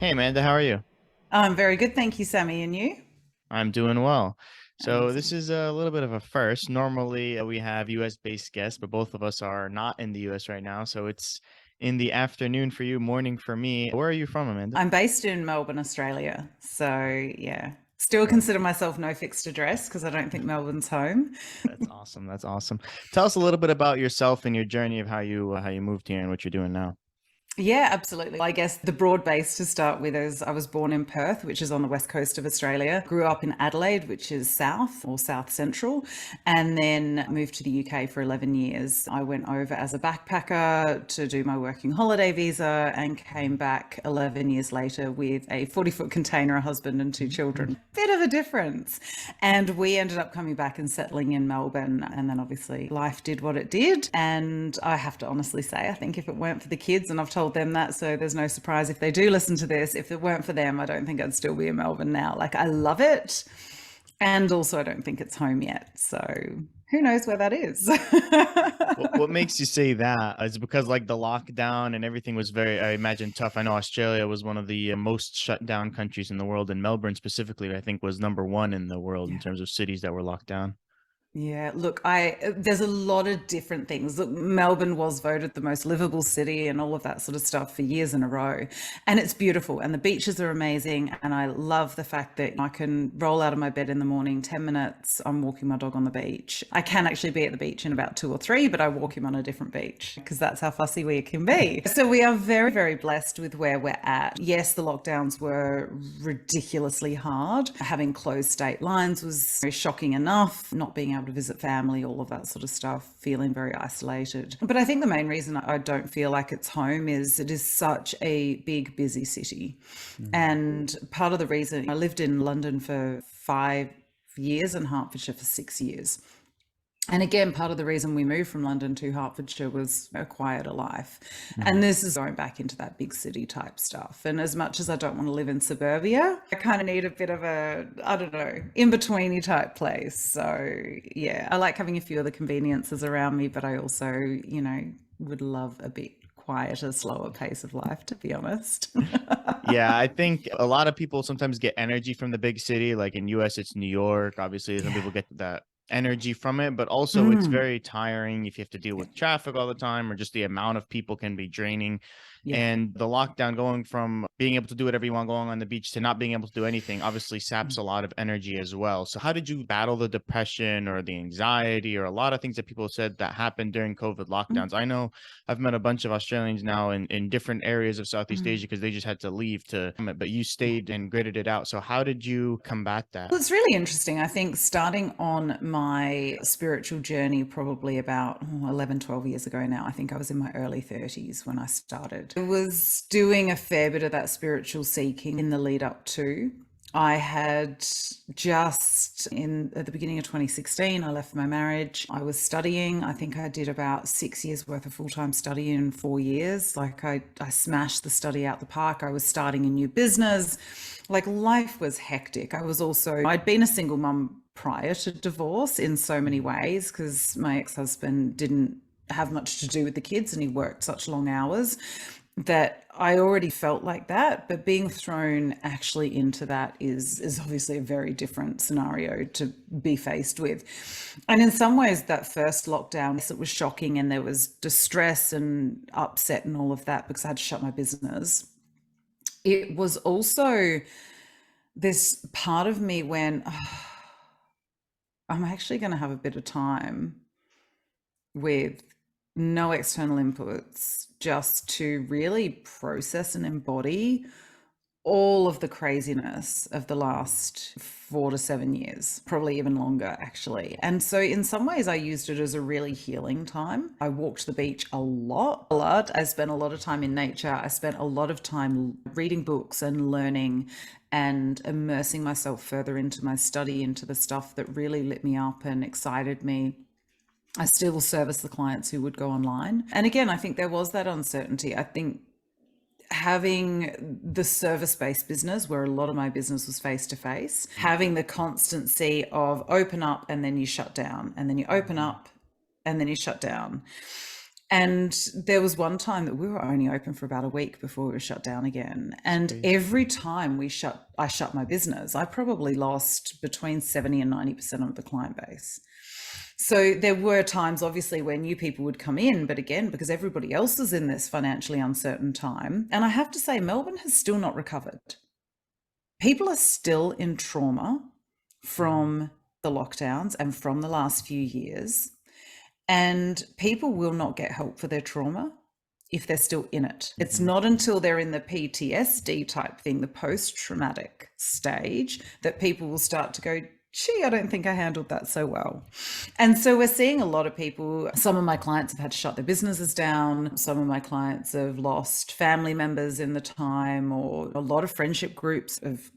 Hey Amanda, how are you? I'm very good, thank you, Sammy. And you? I'm doing well. So this Amazing. is a little bit of a first. Normally we have US based guests, but both of us are not in the US right now. So it's in the afternoon for you, morning for me. Where are you from, Amanda? I'm based in Melbourne, Australia. So, yeah, still Well, consider myself no fixed address because I don't think Melbourne's home. that's awesome. That's awesome. Tell us a little bit about yourself and your journey of how you moved here and what you're doing now. Yeah, absolutely. I guess the broad base to start with is I was born in Perth, which is on the west coast of Australia. Grew up in Adelaide, which is south or south central, and then moved to the UK for 11 years. I went over as a backpacker to do my working holiday visa and came back 11 years later with a 40-foot container, a husband, and two children. Bit of a difference. And we ended up coming back and settling in Melbourne. And then obviously life did what it did. And I have to honestly say, I think if it weren't for the kids, and I've told them that, so there's no surprise if they do listen to this, if it weren't for them, I don't think I'd still be in Melbourne now. Like, I love it. And also, I don't think it's home yet. So who knows where that is? What makes you say that? Is it because like the lockdown and everything was very, I imagine, tough? I know Australia was one of the most shut down countries in the world, and Melbourne specifically, I think, was number one in the world in Yeah. terms of cities that were locked down. Yeah, look, I there's a lot of different things. Look, Melbourne was voted the most livable city and all of that sort of stuff for years in a row. And it's beautiful and the beaches are amazing and I love the fact that I can roll out of my bed in the morning, 10 minutes, I'm walking my dog on the beach. I can actually be at the beach in about 2 or 3, but I walk him on a different beach because that's how fussy we can be. So we are very, very blessed with where we're at. Yes, the lockdowns were ridiculously hard. Having closed state lines was very shocking enough, not being able to visit family, all of that sort of stuff, feeling very isolated. But I think the main reason I don't feel like it's home is it is such a big, busy city. Mhm. And part of the reason I lived in London for 5 years and Hertfordshire for 6 years. And again, part of the reason we moved from London to Hertfordshire was a quieter life. And Mhm. this is going back into that big city type stuff. And as much as I don't want to live in suburbia, I kind of need a bit of a, I don't know, in betweeny type place. So yeah, I like having a few of the conveniences around me, but I also, would love a bit quieter, slower pace of life, to be honest. Yeah, I think a lot of people sometimes get energy from the big city. Like in US, it's New York. Obviously, some people Yeah. get that energy from it, but also it's Mm. very tiring if you have to deal Yeah. with traffic all the time, or just the amount of people can be draining. Yeah. And the lockdown, going from being able to do whatever you want going on the beach to not being able to do anything, obviously saps a lot of energy as well. So how did you battle the depression or the anxiety or a lot of things that people said that happened during COVID lockdowns? I know I've met a bunch of Australians now in different areas of Southeast Asia Mm. because they just had to leave to, but you Yeah. stayed and gritted it out. So how did you combat that? Well, it's really interesting. I think starting on my spiritual journey, probably about 11, 12 years ago now, I think I was in my early 30s when I started. I was doing a fair bit of that spiritual seeking in the lead up to. I had just in at the beginning of 2016, I left my marriage. I was studying. I think I did about 6 years worth of full-time study in 4 years. Like I smashed the study out the park. I was starting a new business. Like life was hectic. I'd been a single mum prior to divorce in so many Mhm. ways because my ex-husband didn't have much to do with the kids and he worked such long hours that I already felt like that, but being thrown actually into that is obviously a very different scenario to be faced with. And in some ways, that first lockdown, yes, it was shocking and there was distress and upset and all of that because I had to shut my business. It was also this part of me when I'm actually going to have a bit of time with no external inputs just to really process and embody all of the craziness of the last 4 to 7 years, probably even longer, actually. And so, in some ways, I used it as a really healing time. I walked the beach a lot, a lot. I spent a lot of time in nature. I spent a lot of time reading books and learning and immersing myself further into my study, into the stuff that really lit me up and excited me. I still service the clients who would go online. And again, I think there was that uncertainty. I think having the service based business where a lot of my business was face to face, having the constancy of open up and then you shut down, and then you open Mhm. up and then you shut down. And there was one time that we were only open for about a week before we were shut down again. And every time I shut my business, I probably lost between 70 and 90% of the client base. So there were times, obviously, where new people would come in, but again, because everybody else was in this financially uncertain time. And I have to say, Melbourne has still not recovered. People are still in trauma from the lockdowns and from the last few years. And people will not get help for their trauma if they're still in it. It's not until they're in the PTSD type thing, the post-traumatic stage, that people will start to go, gee, I don't think I handled that so well. And so we're seeing a lot of people, some of my clients have had to shut their businesses down. Some of my clients have lost family members in the time, or a lot of friendship groups have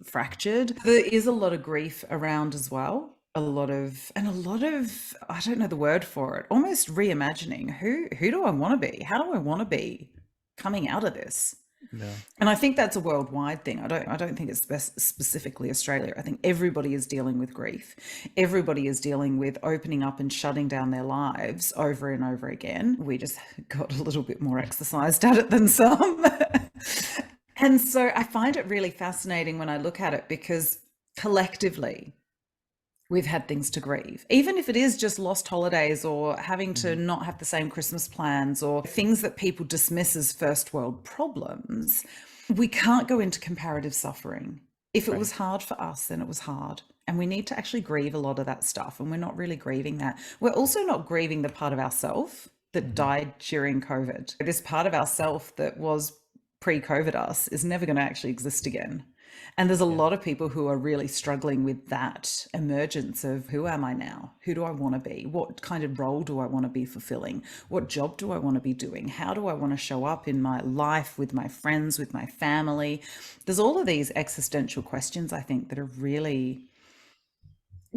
fractured. There is a lot of grief around as well. A lot of, I don't know the word for it, almost reimagining who do I want to be? How do I want to be coming out of this? Yeah. And I think that's a worldwide thing. I don't think it's specifically Australia. I think everybody is dealing with grief. Everybody is dealing with opening up and shutting down their lives over and over again. We just got a little bit more exercised at it than some. And so I find it really fascinating when I look at it, because collectively we've had things to grieve, even if it is just lost holidays or having to not have the same Christmas plans or things that people dismiss as first world problems. We can't go into comparative suffering. If it was hard for us, then it was hard. And we need to actually grieve a lot of that stuff. And we're not really grieving that. We're also not grieving the part of ourself that died during COVID. This part of ourself that was pre-COVID us is never going to actually exist again. And there's a lot of people who are really struggling with that emergence of, who am I now? Who do I want to be? What kind of role do I want to be fulfilling? What job do I want to be doing? How do I want to show up in my life, with my friends, with my family? There's all of these existential questions, I think, that are really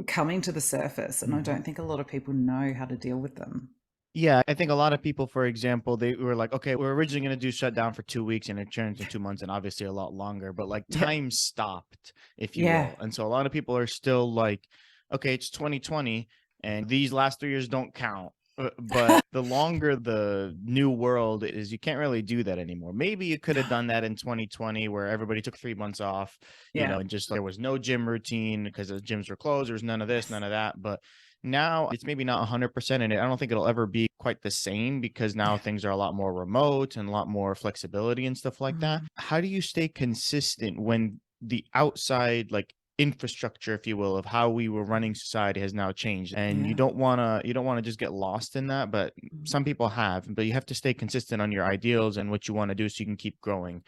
coming to the surface. And I don't think a lot of people know how to deal with them. Yeah, I think a lot of people, for example, they were like, okay, we're originally going to do shutdown for 2 weeks and it turned into 2 months and obviously a lot longer, but like Yeah. time stopped, if you Yeah. will. And so a lot of people are still like, okay, it's 2020 and these last 3 years don't count. But the longer the new world is, you can't really do that anymore. Maybe you could have done that in 2020 where everybody took 3 months off, Yeah. and just there was no gym routine because the gyms were closed. There was none of this, none of that. But now it's maybe not 100% in it. I don't think it'll ever be quite the same because now things are a lot more remote and a lot more flexibility and stuff like that. How do you stay consistent when the outside, like, infrastructure, if you will, of how we were running society has now changed, and you don't want to just get lost in that, but some people have, but you have to stay consistent on your ideals and what you want to do so you can keep growing.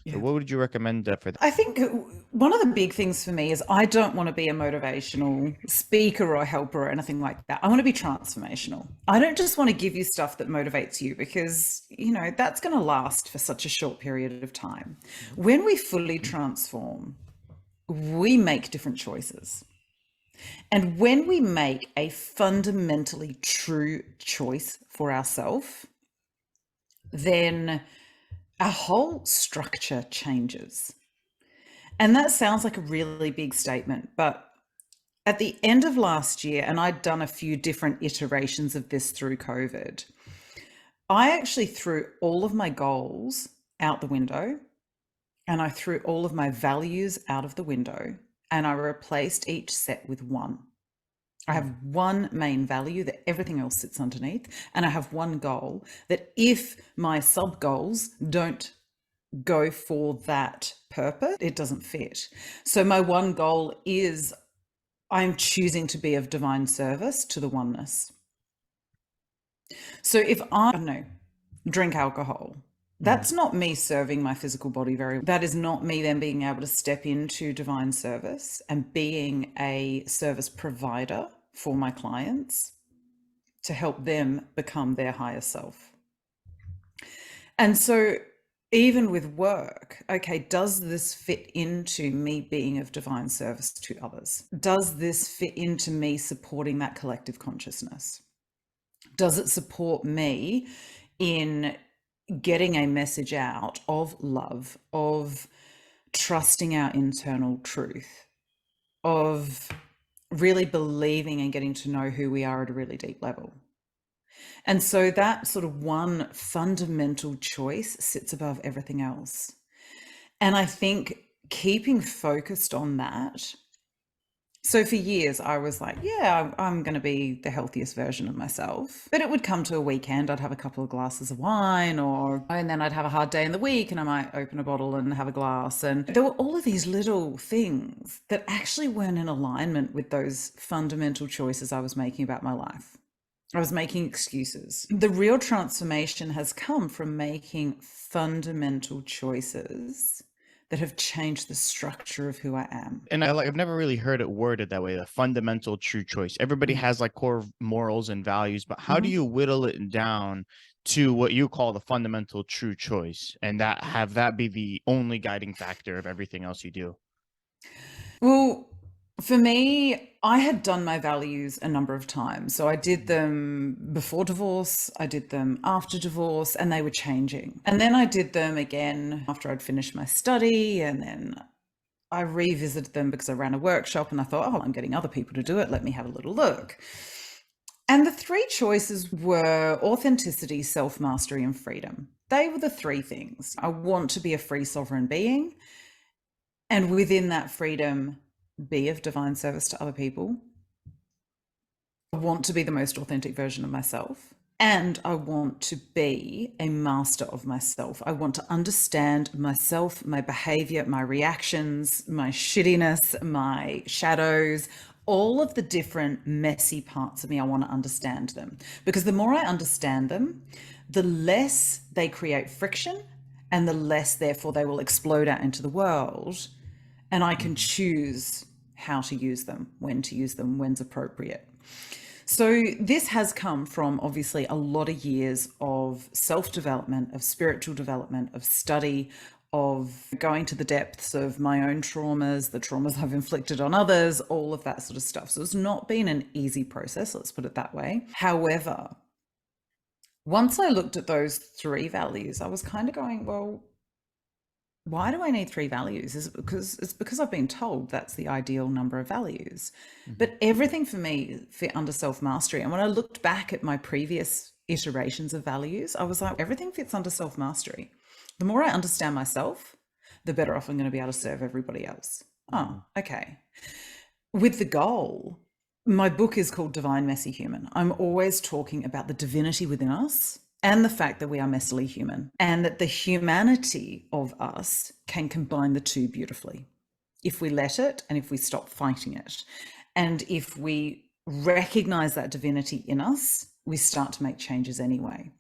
So what would you recommend for that? I think one of the big things for me is I don't want to be a motivational speaker or helper or anything like that. I want to be transformational. I don't just want to give you stuff that motivates you, because, that's going to last for such a short period of time. When we fully transform, we make different choices. And when we make a fundamentally true choice for ourselves, then our whole structure changes. And that sounds like a really big statement, but at the end of last year, and I'd done a few different iterations of this through COVID, I actually threw all of my goals out the window, and I threw all of my values out of the window, and I replaced each set with one. I have one main value that everything else sits underneath, and I have one goal that if my sub goals don't go for that purpose, it doesn't fit. So my one goal is, I'm choosing to be of divine service to the oneness. So if I don't know, drink alcohol, that's not me serving my physical body very well. That is not me then being able to step into divine service and being a service provider for my clients to help them become their higher self. And so even with work, okay, does this fit into me being of divine service to others? Does this fit into me supporting that collective consciousness? Does it support me in getting a message out of love, of trusting our internal truth, of really believing and getting to know who we are at a really deep level? And so that sort of one fundamental choice sits above everything else. And I think keeping focused on that. So for years, I was like, yeah, I'm going to be the healthiest version of myself. But it would come to a weekend, I'd have a couple of glasses of wine, and then I'd have a hard day in the week and I might open a bottle and have a glass. And there were all of these little things that actually weren't in alignment with those fundamental choices I was making about my life. I was making excuses. The real transformation has come from making fundamental choices that have changed the structure of who I am. And I've never really heard it worded that way, the fundamental true choice. Everybody has like core morals and values, but how do Mhm. you whittle it down to what you call the fundamental true choice and that have that be the only guiding factor of everything else you do? Well, for me, I had done my values a number of times. So I did them before divorce, I did them after divorce, and they were changing. And then I did them again after I'd finished my study, and then I revisited them because I ran a workshop and I thought, oh, I'm getting other people to do it. Let me have a little look. And the three choices were authenticity, self mastery, and freedom. They were the three things. I want to be a free sovereign being. And within that freedom, be of divine service to other people. I want to be the most authentic version of myself. And I want to be a master of myself. I want to understand myself, my behavior, my reactions, my shittiness, my shadows, all of the different messy parts of me. I want to understand them. Because the more I understand them, the less they create friction and the less, therefore, they will explode out into the world. And I can choose how to use them, when to use them, when's appropriate. So this has come from obviously a lot of years of self-development, of spiritual development, of study, of going to the depths of my own traumas, the traumas I've inflicted on others, all of that sort of stuff. So it's not been an easy process, let's put it that way. However, once I looked at those three values, I was kind of going, well, why do I need three values? Is it because it's because I've been told that's the ideal number of values. Mhm. But everything for me fit under self-mastery. And when I looked back at my previous iterations of values, I was like, everything fits under self-mastery. The more I understand myself, the better off I'm going to be able to serve everybody else. Oh, Mhm. okay. With the goal, my book is called Divine Messy Human. I'm always talking about the divinity within us and the fact that we are messily human, and that the humanity of us can combine the two beautifully if we let it and if we stop fighting it. And if we recognize that divinity in us, we start to make changes anyway.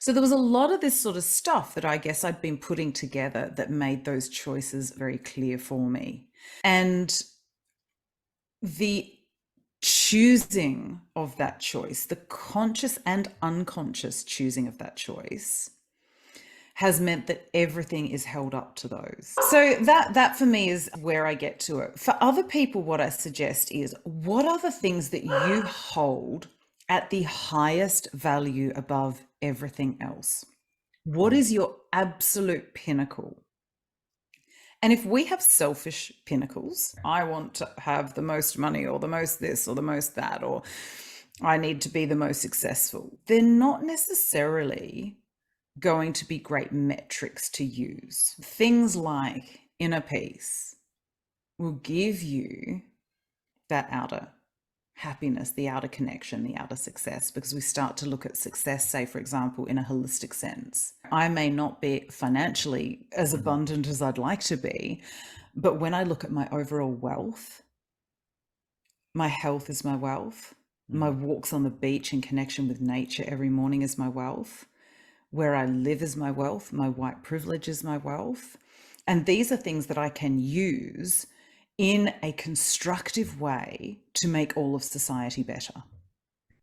So there was a lot of this sort of stuff that I guess I'd been putting together that made those choices very clear for me. And the choosing of that choice, the conscious and unconscious choosing of that choice, has meant that everything is held up to those. So that for me is where I get to it. For other people, what I suggest is, what are the things that you hold at the highest value above everything else? What Mhm. is your absolute pinnacle? And if we have selfish pinnacles, I want to have the most money or the most this or the most that, or I need to be the most successful, they're not necessarily going to be great metrics to use. Things like inner peace will give you that outer happiness, the outer connection, the outer success, because we start to look at success, say, for example, in a holistic sense. I may not be financially as Mhm. abundant as I'd like to be, but when I look at my overall wealth, my health is my wealth. My Mhm. walks on the beach in connection with nature every morning is my wealth. Where I live is my wealth. My white privilege is my wealth. And these are things that I can use in a constructive way to make all of society better.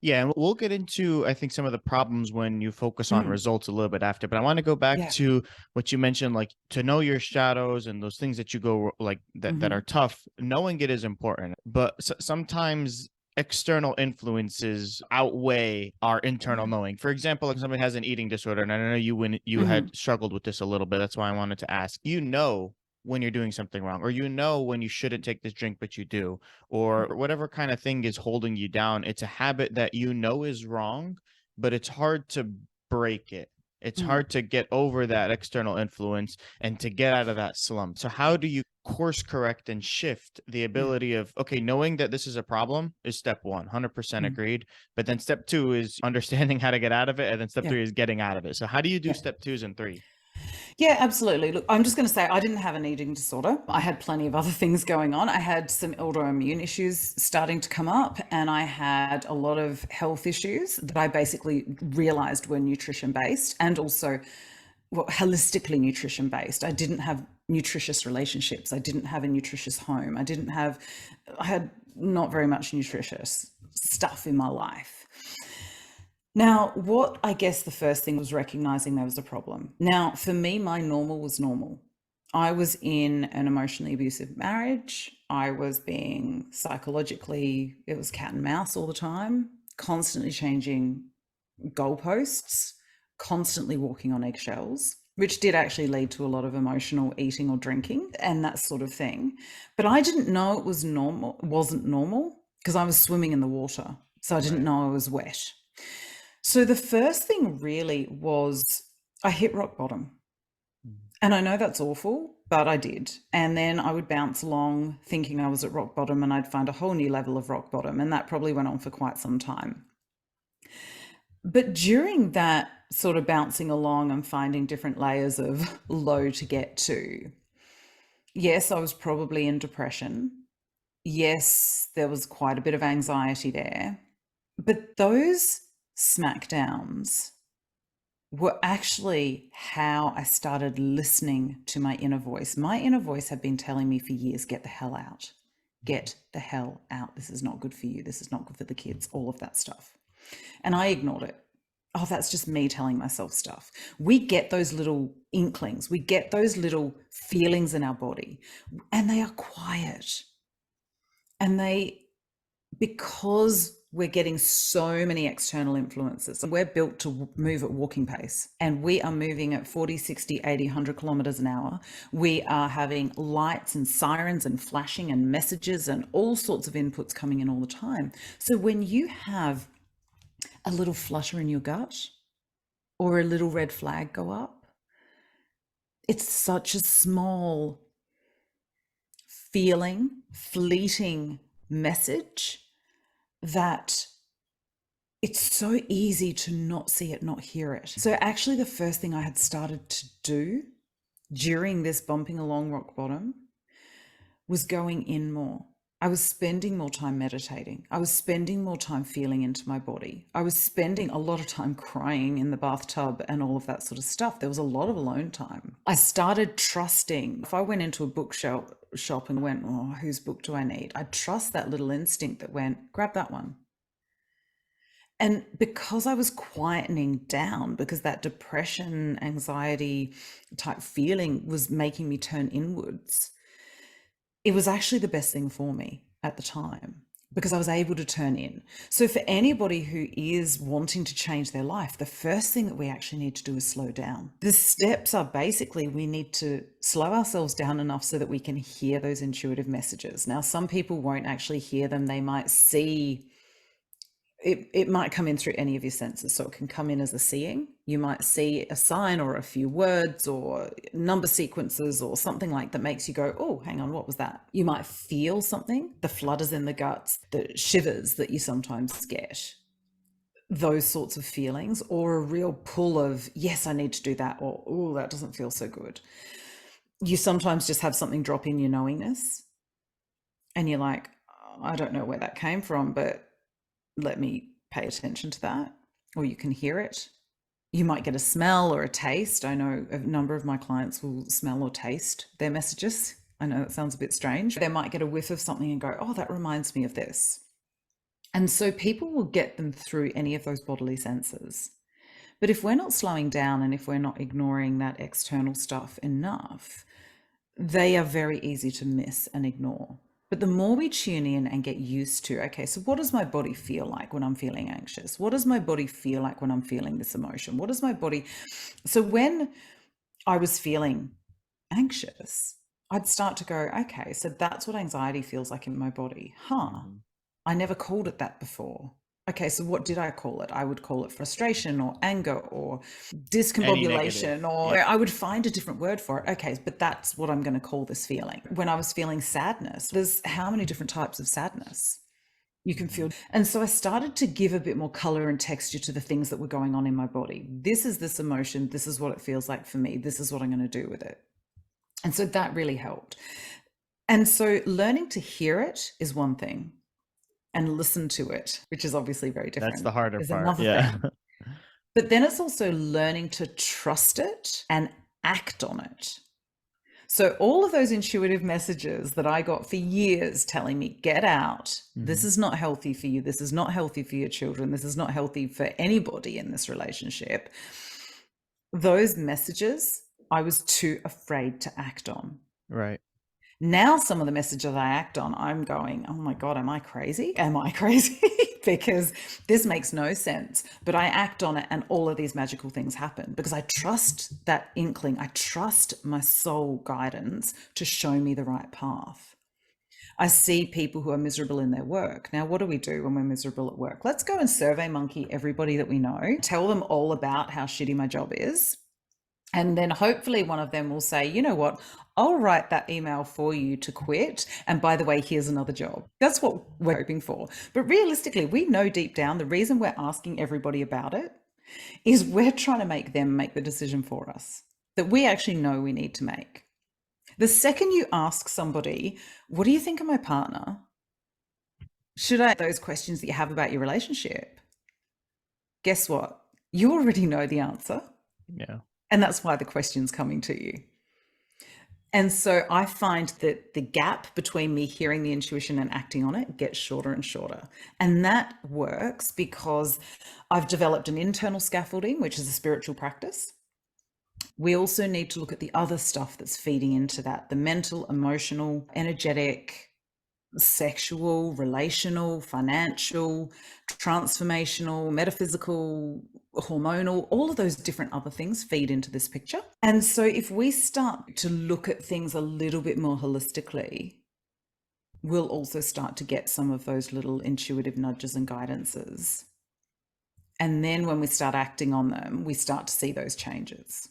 Yeah, and we'll get into, I think, some of the problems when you focus on Mm, results a little bit after. But I want to go back yeah. to what you mentioned, like to know your shadows and those things that you go like that are Hmm. tough. Knowing it is important, but sometimes external influences outweigh our internal knowing. For example, like somebody has an eating disorder, and I know you when you Hmm. had struggled with this a little bit. That's why I wanted to ask. You know when you're doing something wrong, or you know when you shouldn't take this drink, but you do, or whatever kind of thing is holding you down. It's a habit that you know is wrong, but it's hard to break it. It's Mm, hard to get over that external influence and to get out of that slump. So how do you course correct and shift the yeah. ability of, okay, knowing that this is a problem is step one, 100% Mm, agreed. But then step two is understanding how to get out of it. And then step yeah. three is getting out of it. So how do you do Yeah. step twos and three? Yeah, absolutely. Look, I'm just going to say I didn't have an eating disorder. I had plenty of other things going on. I had some autoimmune issues starting to come up, and I had a lot of health issues that I basically realized were nutrition based and also holistically nutrition based. I didn't have nutritious relationships. I didn't have a nutritious home. I had not very much nutritious stuff in my life. Now, what I guess the first thing was recognizing there was a problem. Now, for me, my normal was normal. I was in an emotionally abusive marriage. I was being psychologically, it was cat and mouse all the time, constantly changing goalposts, constantly walking on eggshells, which did actually lead to a lot of emotional eating or drinking and that sort of thing. But I didn't know it was normal, wasn't normal, because I was swimming in the water. So I didn't Right. know I was wet. So the first thing really was I hit rock bottom. Mm. And I know that's awful, but I did. And then I would bounce along thinking I was at rock bottom, and I'd find a whole new level of rock bottom. And that probably went on for quite some time. But during that sort of bouncing along and finding different layers of low to get to, yes, I was probably in depression. Yes, there was quite a bit of anxiety there. But those smackdowns were actually how I started listening to my inner voice. My inner voice had been telling me for years, get the hell out. Get the hell out. This is not good for you. This is not good for the kids, all of that stuff. And I ignored it. Oh, that's just me telling myself stuff. We get those little inklings, we get those little feelings in our body, and they are quiet. And because we're getting so many external influences, we're built to move at walking pace, and we are moving at 40, 60, 80, 100 kilometers an hour. We are having lights and sirens and flashing and messages and all sorts of inputs coming in all the time. So when you have a little flutter in your gut or a little red flag go up, it's such a small feeling, fleeting message that it's so easy to not see it, not hear it. So actually the first thing I had started to do during this bumping along rock bottom was going in more. I was spending more time meditating. I was spending more time feeling into my body. I was spending a lot of time crying in the bathtub and all of that sort of stuff. There was a lot of alone time. I started trusting. If I went into a bookshop and went, oh, whose book do I need? I'd trust that little instinct that went, grab that one. And because I was quietening down, because that depression, anxiety type feeling was making me turn inwards, it was actually the best thing for me at the time because I was able to turn in. So for anybody who is wanting to change their life, the first thing that we actually need to do is slow down. The steps are basically we need to slow ourselves down enough so that we can hear those intuitive messages. Now, some people won't actually hear them. They might see it might come in through any of your senses. So it can come in as a seeing. You might see a sign or a few words or number sequences or something like that makes you go, oh, hang on, what was that? You might feel something, the flutters in the guts, the shivers that you sometimes get, those sorts of feelings, or a real pull of, yes, I need to do that, or, oh, that doesn't feel so good. You sometimes just have something drop in your knowingness and you're like, I don't know where that came from, but let me pay attention to that. Or you can hear it. You might get a smell or a taste. I know a number of my clients will smell or taste their messages. I know that sounds a bit strange. They might get a whiff of something and go, oh, that reminds me of this. And so people will get them through any of those bodily senses. But if we're not slowing down and if we're not ignoring that external stuff enough, they are very easy to miss and ignore. But the more we tune in and get used to, okay, so what does my body feel like when I'm feeling anxious? What does my body feel like when I'm feeling this emotion? What does my body... So when I was feeling anxious, I'd start to go, okay, so that's what anxiety feels like in my body. Huh. Mhm. I never called it that before. Okay, so what did I call it? I would call it frustration or anger or Any negative. discombobulation, Yeah. or I would find a different word for it. Okay, but that's what I'm going to call this feeling. When I was feeling sadness, there's how many different types of sadness you can Mhm. feel. And so I started to give a bit more color and texture to the things that were going on in my body. This is this emotion. This is what it feels like for me. This is what I'm going to do with it. And so that really helped. And so learning to hear it is one thing, and listen to it, which is obviously very That's the different, harder is part. another Yeah. thing. But then it's also learning to trust it and act on it. So all of those intuitive messages that I got for years telling me, get out, this Mhm. is not healthy for you, this is not healthy for your children, this is not healthy for anybody in this relationship. Those messages I was too afraid to act on. Right. Now, some of the messages I act on, I'm going, oh my God, am I crazy? Am I crazy? Because this makes no sense. But I act on it, and all of these magical things happen because I trust that inkling. I trust my soul guidance to show me the right path. I see people who are miserable in their work. Now, what do we do when we're miserable at work? Let's go and survey monkey everybody that we know, tell them all about how shitty my job is. And then hopefully one of them will say, you know what, I'll write that email for you to quit. And by the way, here's another job. That's what we're hoping for. But realistically, we know deep down the reason we're asking everybody about it is we're trying to make them make the decision for us that we actually know we need to make. The second you ask somebody, what do you think of my partner? Should I those questions that you have about your relationship? Guess what? You already know the answer. Yeah. And that's why the question's coming to you. And so I find that the gap between me hearing the intuition and acting on it gets shorter and shorter. And that works because I've developed an internal scaffolding, which is a spiritual practice. We also need to look at the other stuff that's feeding into that, the mental, emotional, energetic, sexual, relational, financial, transformational, metaphysical, hormonal, all of those different other things feed into this picture. And so if we start to look at things a little bit more holistically, we'll also start to get some of those little intuitive nudges and guidances. And then when we start acting on them, we start to see those changes.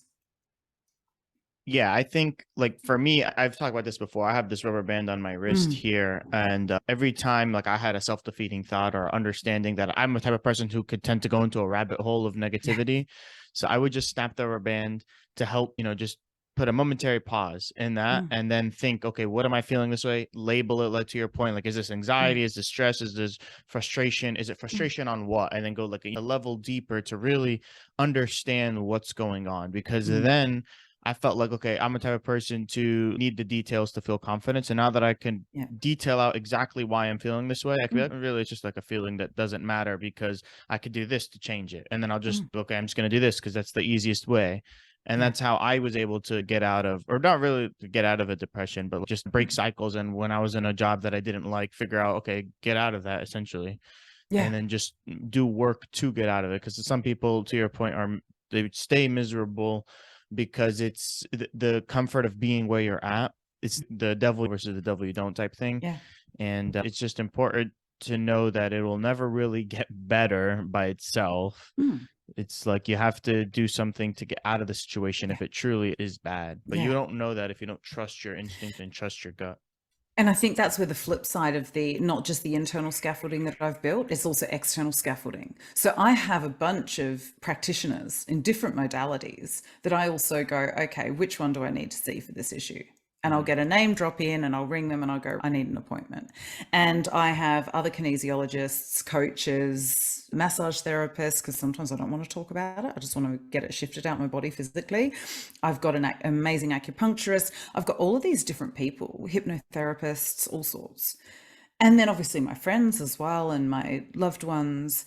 Yeah, I think like for me, I've talked about this before. I have this rubber band on my wrist Mm. here, and every time like I had a self-defeating thought or understanding that I'm a type of person who could tend to go into a rabbit hole of Yeah. negativity, so I would just snap the rubber band to help, just put a momentary pause in that, Mm. and then think, okay, what am I feeling this way? Label it, like to your point, like is this Mm. anxiety? Is this stress? Is this frustration? Is it Mm. frustration on what? And then go like a level deeper to really understand what's going on, because Mm. then I felt like, okay, I'm a type of person to need the details to feel confidence. And now that I can Yeah. detail out exactly why I'm feeling this way, I can be Mm. like, really, it's just like a feeling that doesn't matter because I could do this to change it. And then I'll just, Mm. okay, I'm just going to do this because that's the easiest way. And Yeah. that's how I was able to get out of, or not really to get out of a depression, but just break Mm. cycles. And when I was in a job that I didn't like, figure out, okay, get out of that essentially. Yeah. And then just do work to get out of it. Because some people, to your point, they stay miserable because it's the comfort of being where you're at. It's the devil versus the devil you don't type thing. Yeah. And it's just important to know that it will never really get better by itself. Mm. It's like you have to do something to get out of the situation Yeah. if it truly is bad. But you Yeah. don't know that if you don't trust your instinct and trust your gut. And I think that's where the flip side of the not just the internal scaffolding that I've built, it's also external scaffolding. So I have a bunch of practitioners in different modalities that I also go, okay, which one do I need to see for this issue? And I'll Mhm. get a name drop in and I'll ring them and I'll go, I need an appointment. And I have other kinesiologists, coaches, massage therapists, because sometimes I don't want to talk about it. I just want to get it shifted out my body physically. I've got an amazing acupuncturist. I've got all of these different people, hypnotherapists, all sorts. And then obviously my friends as well and my loved ones.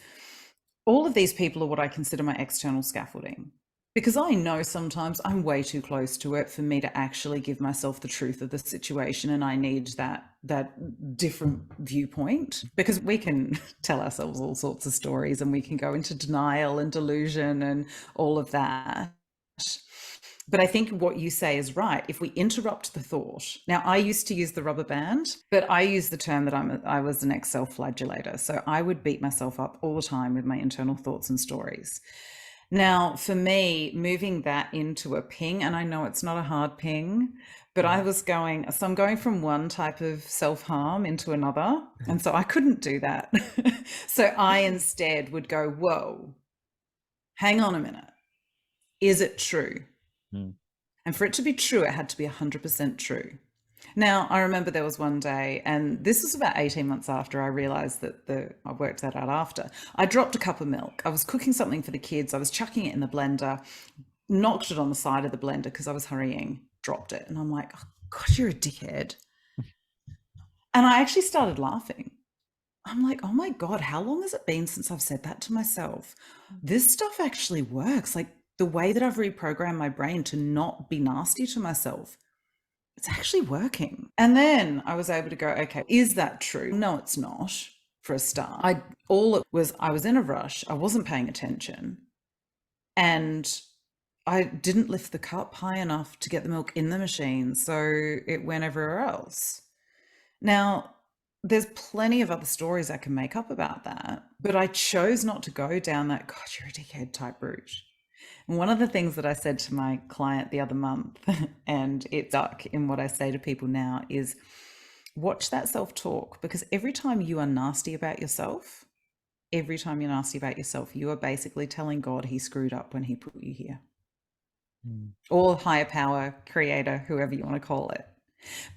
All of these people are what I consider my external scaffolding, because I know sometimes I'm way too close to it for me to actually give myself the truth of the situation, and I need that different viewpoint, because we can tell ourselves all sorts of stories and we can go into denial and delusion and all of that. But I think what you say is right. If we interrupt the thought, now I used to use the rubber band, but I use the term that I was an ex self-flagellator. So I would beat myself up all the time with my internal thoughts and stories. Now, for me, moving that into a ping, and I know it's not a hard ping, but I was going, so I'm going from one type of self harm into another. And so I couldn't do that. So I instead would go, whoa, hang on a minute. Is it true? Mm. And for it to be true, it had to be 100% true. Now, I remember there was one day, and this was about 18 months after I realized that I worked that out after. I dropped a cup of milk. I was cooking something for the kids. I was chucking it in the blender, knocked it on the side of the blender because I was hurrying, dropped it. And I'm like, oh, God, you're a dickhead. And I actually started laughing. I'm like, oh my God, how long has it been since I've said that to myself? This stuff actually works. Like the way that I've reprogrammed my brain to not be nasty to myself, it's actually working. And then I was able to go, okay, is that true? No, it's not, for a start. I was in a rush. I wasn't paying attention. And I didn't lift the cup high enough to get the milk in the machine. So it went everywhere else. Now, there's plenty of other stories I can make up about that, but I chose not to go down that, God, you're a dickhead type route. And one of the things that I said to my client the other month, and it stuck in what I say to people now, is watch that self-talk, because every time you are nasty about yourself, you are basically telling God he screwed up when he put you here. Or higher power, creator, whoever you want to call it.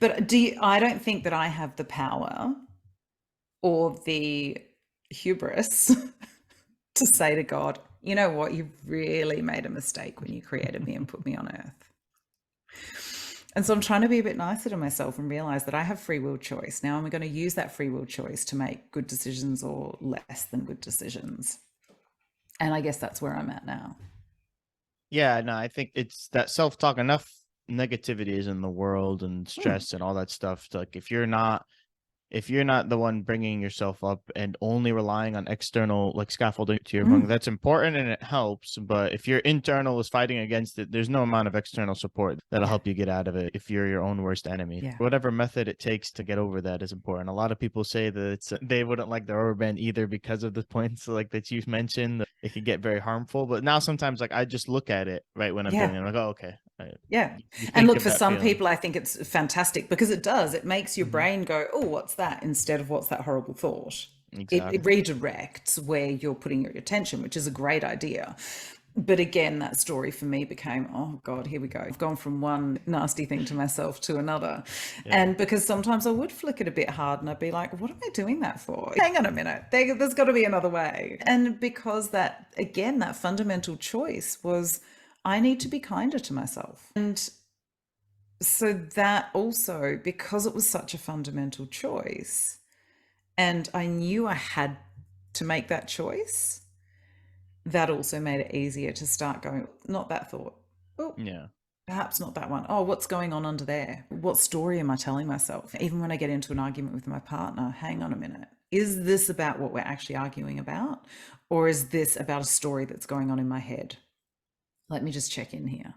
But I don't think that I have the power or the hubris to say to God, you know what, you really made a mistake when you created me and put me on earth. And so I'm trying to be a bit nicer to myself and realize that I have free will choice. Now I'm going to use that free will choice to make good decisions or less than good decisions. And I guess that's where I'm at now. Yeah, no, I think it's that self-talk. Enough negativity is in the world and stress and all that stuff. Like if you're not the one bringing yourself up and only relying on external like scaffolding to your point, that's important and it helps. But if your internal is fighting against it, there's no amount of external support that'll help you get out of it if you're your own worst enemy. Yeah. Whatever method it takes to get over that is important. A lot of people say that they wouldn't like the rubber band either because of the points like that you've mentioned. It could get very harmful. But now sometimes like I just look at it right when I'm doing it. I'm like, oh, okay. Yeah. You And think look, of for that some feeling. people, I think it's fantastic because it makes your brain go, oh, what's that? Instead of what's that horrible thought. Exactly. It redirects where you're putting your attention, which is a great idea. But again, that story for me became, oh God, here we go. I've gone from one nasty thing to myself to another. Yeah. And because sometimes I would flick it a bit hard and I'd be like, what am I doing that for? Hang on a minute. There's got to be another way. And because that, again, that fundamental choice was, I need to be kinder to myself. And so that also, because it was such a fundamental choice, and I knew I had to make that choice, that also made it easier to start going, not that thought. Oh, Yeah. perhaps not that one. Oh, what's going on under there? What story am I telling myself? Even when I get into an argument with my partner, hang on a minute. Is this about what we're actually arguing about? Or is this about a story that's going on in my head? Let me just check in here.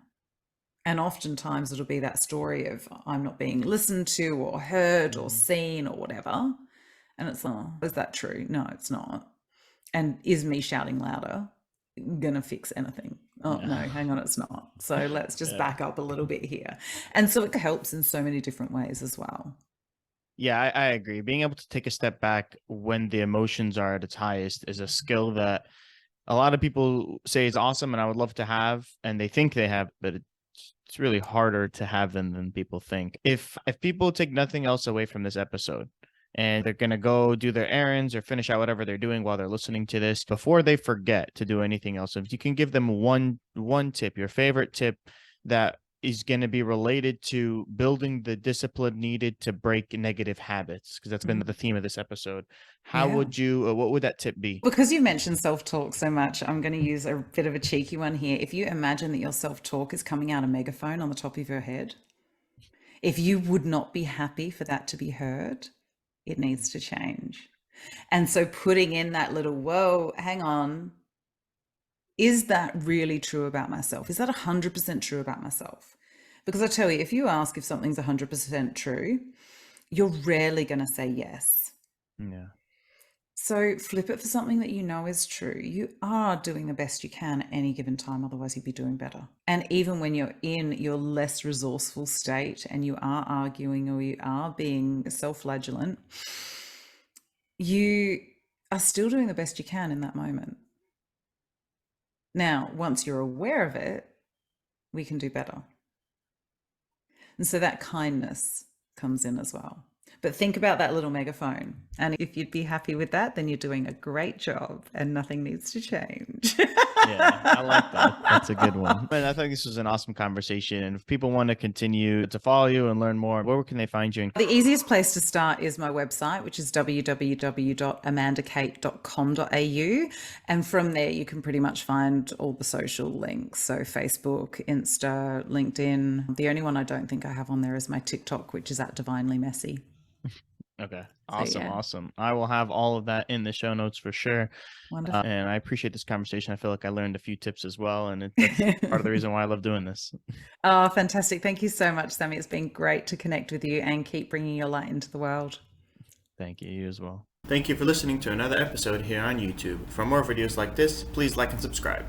And oftentimes it'll be that story of I'm not being listened to or heard or seen or whatever. And it's like, oh, is that true? No, it's not. And is me shouting louder gonna fix anything? Oh no, hang on, it's not. So let's just back up a little bit here. And so it helps in so many different ways as well. Yeah, I agree. Being able to take a step back when the emotions are at its highest is a skill that a lot of people say is awesome and I would love to have, and they think they have, but it's really harder to have them than people think. If people take nothing else away from this episode and they're going to go do their errands or finish out whatever they're doing while they're listening to this before they forget to do anything else, if you can give them one tip, your favorite tip that is going to be related to building the discipline needed to break negative habits, because that's been the theme of this episode. How would you, what would that tip be? Because you mentioned self-talk so much, I'm going to use a bit of a cheeky one here. If you imagine that your self-talk is coming out a megaphone on the top of your head, if you would not be happy for that to be heard, it needs to change. And so putting in that little, whoa, hang on, is that really true about myself? Is that 100% true about myself? Because I tell you, if you ask if something's 100% true, you're rarely going to say yes. Yeah. So flip it for something that you know is true. You are doing the best you can at any given time, otherwise, you'd be doing better. And even when you're in your less resourceful state and you are arguing or you are being self flagellant, you are still doing the best you can in that moment. Now, once you're aware of it, we can do better. And so that kindness comes in as well. But think about that little megaphone. And if you'd be happy with that, then you're doing a great job and nothing needs to change. Yeah, I like that. That's a good one. And I think this was an awesome conversation. And if people want to continue to follow you and learn more, where can they find you? The easiest place to start is my website, which is www.amandakate.com.au. And from there, you can pretty much find all the social links. So Facebook, Insta, LinkedIn. The only one I don't think I have on there is my TikTok, which is at Divinely Messy. Okay. Awesome. yeah. Awesome. I will have all of that in the show notes for sure. Wonderful. And I appreciate this conversation. I feel like I learned a few tips as well. And that's part of the reason why I love doing this. Oh, fantastic. Thank you so much, Sammy. It's been great to connect with you and keep bringing your light into the world. Thank you. You as well. Thank you for listening to another episode here on YouTube. For more videos like this, please like and subscribe.